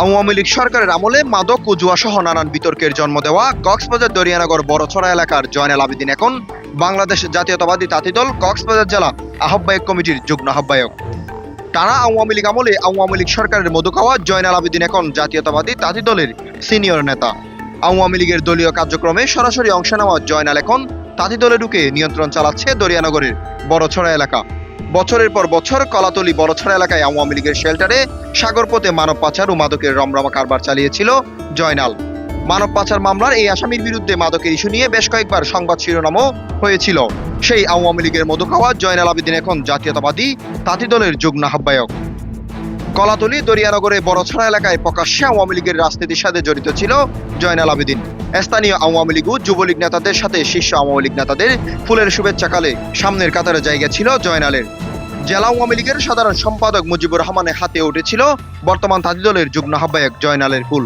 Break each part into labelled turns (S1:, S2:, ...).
S1: আওয়ামী লীগ সরকারের আমলে মাদক ও জুয়াসহ নানান বিতর্কের জন্ম দেওয়া কক্সবাজার দরিয়ানগর বড়ছড়া এলাকার জয়নাল আবেদিন এখন বাংলাদেশ জাতীয়তাবাদী তাঁতি দল কক্সবাজার জেলা আহ্বায়ক কমিটির যুগ্ম আহ্বায়ক। টানা আওয়ামী লীগ আমলে আওয়ামী লীগ সরকারের মধু খাওয়া জয়নাল আবেদিন এখন জাতীয়তাবাদী তাঁতি দলের সিনিয়র নেতা। আওয়ামী লীগের দলীয় কার্যক্রমে সরাসরি অংশ নেওয়া জয়নাল এখন তাঁতি দলে ঢুকে নিয়ন্ত্রণ চালাচ্ছে দরিয়ানগরের বড়ছড়া এলাকা। বছরের পর বছর কলাতলি বড়ছড়া এলাকায় আওয়ামী লীগের শেল্টারে সাগরপথে মানব পাচার ও মাদকের রমরমা কারবার চালিয়েছিল জয়নাল। মানব পাচার মামলার এই আসামির বিরুদ্ধে মাদকের ইস্যু নিয়ে বেশ কয়েকবার সংবাদ শিরোনামও হয়েছিল। সেই আওয়ামী লীগের মধু খাওয়া জয়নাল আবেদিন এখন জাতীয়তাবাদী তাঁতি দলের যুগ্ম আহ্বায়ক। কলাতলি দরিয়ানগরে বড়ছড়া এলাকায় প্রকাশ্যে আওয়ামী লীগের রাজনীতির সাথে জড়িত ছিল জয়নাল আবেদিন। স্থানীয় আওয়ামী লীগ ও যুবলীগ নেতাদের সাথে শীর্ষ আওয়ামী লীগ নেতাদের ফুলের শুভেচ্ছাকালে সামনের কাতারে জায়গা ছিল জয়নালের। জেলা আওয়ামী লীগের সাধারণ সম্পাদক মুজিবুর রহমানের হাতে উঠেছিল বর্তমান তাঁতি দলের যুগ্ম আহ্বায়ক জয়নালের ফুল।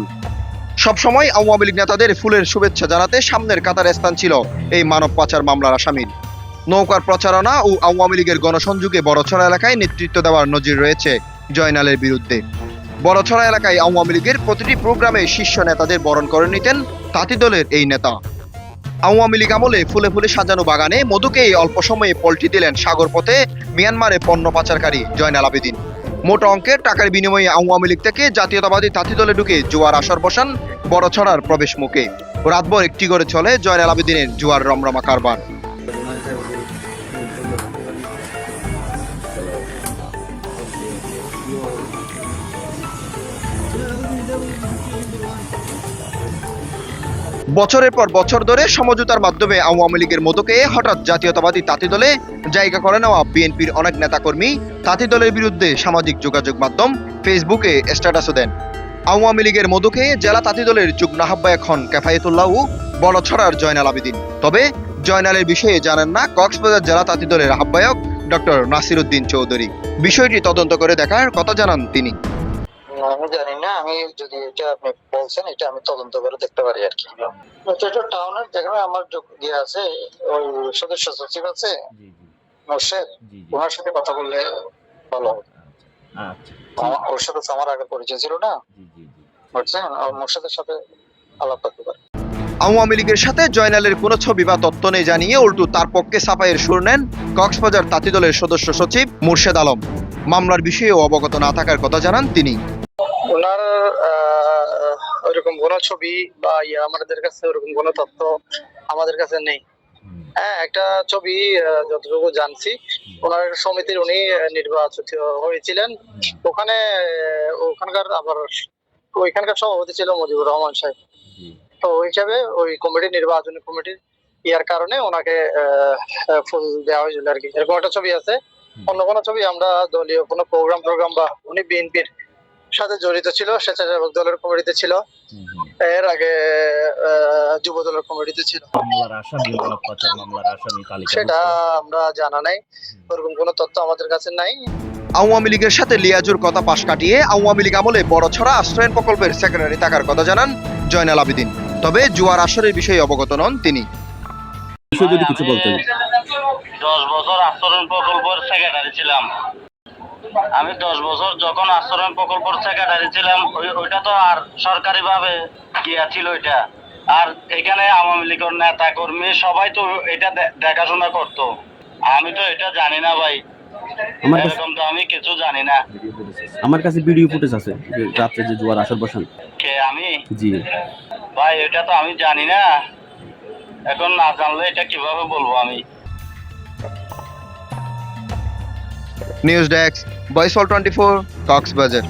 S1: সবসময় আওয়ামী লীগ নেতাদের ফুলের শুভেচ্ছা জানাতে সামনের কাতারে স্থান ছিল এই মানব পাচার মামলার আসামির। নৌকার প্রচারণা ও আওয়ামী লীগের গণসংযোগে বড়ছড়া এলাকায় নেতৃত্ব দেওয়ার নজির রয়েছে জয়নালের বিরুদ্ধে। বড়ছড়া এলাকায় আওয়ামী লীগের প্রতিটি প্রোগ্রামে শীর্ষ নেতাদের বরণ করে নিতেন তাঁতি দলের এই নেতা। আওয়ামী লীগ আমলে ফুলে ফুলে সাজানো বাগানে মধুকেই অল্প সময়ে পল্টি দিলেন সাগরপথে মিয়ানমারে পণ্য পাচারকারী জয়নাল আবেদিন। মোটা অঙ্কের টাকার বিনিময়ে আওয়ামী লীগ থেকে জাতীয়তাবাদী তাঁতি দলে ঢুকে জুয়ার আসর বসান বড়ছড়ার প্রবেশ মুখে। রাতভর একটি করে চলে জয়নাল আবেদিনের জুয়ার রমরমা কারবার। বছরের পর বছর ধরে সমঝোতার মাধ্যমে আওয়ামী লীগের মধুকে হঠাৎ জাতীয়তাবাদী তাঁতি দলে জায়গা করে নেওয়া বিএনপির অনেক নেতাকর্মী তাঁতি দলের বিরুদ্ধে সামাজিক যোগাযোগ মাধ্যম ফেসবুকে স্ট্যাটাসও দেন। আওয়ামী লীগের মধুকে জেলা তাঁতি দলের যুগ্ম আহ্বায়ক হন কেফায়েতুল্লাহ ও বড়ছড়ার জয়নাল আবেদিন। তবে জয়নালের বিষয়ে জানেন না কক্সবাজার জেলা তাঁতি দলের আহ্বায়ক ডক্টর নাসির উদ্দিন চৌধুরী। বিষয়টি তদন্ত করে দেখার কথা জানান তিনি।
S2: আমি জানি না, আমি যদি এটা আপনি বলছেন এটা আমি তদন্ত করে দেখতে পারি আর কি। টাউনের যেখানে আমার ইয়ে আছে, ওই সদস্য সচিব আছে মোর্শেদ, ওনার সাথে কথা বললে ভালো হবে। ওর সাথে আমার আগে পরিচয় ছিল না, বুঝছেন, মোর্শেদের সাথে আলাপ করতে পারি।
S1: আওয়ামী লীগের সাথে জয়নালের কোনো ছবি বা তথ্য নেই জানিয়ে উল্টো তার পক্ষে সাফাইয়ের সুর নেন কক্সবাজার তাঁতি দলের সদস্য সচিব মোর্শেদ আলম। মামলার বিষয়েও অবগত না থাকার কথা জানান তিনি।
S2: ওনার ওইরকম কোনো ছবি বা আমাদের কাছে ওরকম কোনো তথ্য আমাদের কাছে নেই। হ্যাঁ, একটা ছবি যতটুকু জানছি, ওনার সমিতির উনি নির্বাচিত হয়েছিলেন। ওখানকার আবার ওইখানকার সভাপতি ছিল মুজিবুর রহমান সাহেব। তো ওই হিসাবে ওই কমিটির নির্বাচনী কমিটির ইয়ার কারণে ওনাকে ফুল দেওয়া হয়েছিল আর কি। এরকম একটা ছবি আছে। অন্য কোনো ছবি আমরা দলীয় কোনো প্রোগ্রাম বা উনি বিএনপির সাথে জড়িত ছিল, স্বেচ্ছাসেবক দলের কমিটিতে ছিল, এর আগে যুব দলের কমিটিতে ছিল, সেটা আমরা জানা নাই। ওরকম কোনো তথ্য আমাদের কাছে নাই।
S1: আওয়ামী লীগের সাথে লিয়াজুর কথা পাশ কাটিয়ে আওয়ামী লীগ আমলে বড়ছড়া আশ্রয়ন প্রকল্পের সেক্রেটারি থাকার কথা জানান জয়নাল আবেদিন। তবে জুয়ার আসরের বিষয়ে অবগত নন তিনি।
S3: 10 বছর আশ্রয়ন প্রকল্পের সেক্রেটারি ছিলাম আমি। 10 বছর যখন আশ্রয়ন প্রকল্পের সেক্রেটারি ছিলাম, ওইটা তো আর সরকারি ভাবে গিয়া ছিল ওইটা। আর এখানে আওয়ামী লীগের নেতা কর্মী সবাই তো এটা দেখাশোনা করতো। আমি তো এটা জানি না ভাই, এরকম তো আমি কিছু জানি না।
S4: আমার কাছে ভিডিও ফুটেজ আছে রাত্রে যে জুয়ার আসর বসান।
S3: কে আমি?
S4: জি
S3: ভাই, এটা তো আমি জানি না। এখন না জানলে এটা কিভাবে বলবো আমি।
S1: News desk, voice all 24, Cox's Bazar.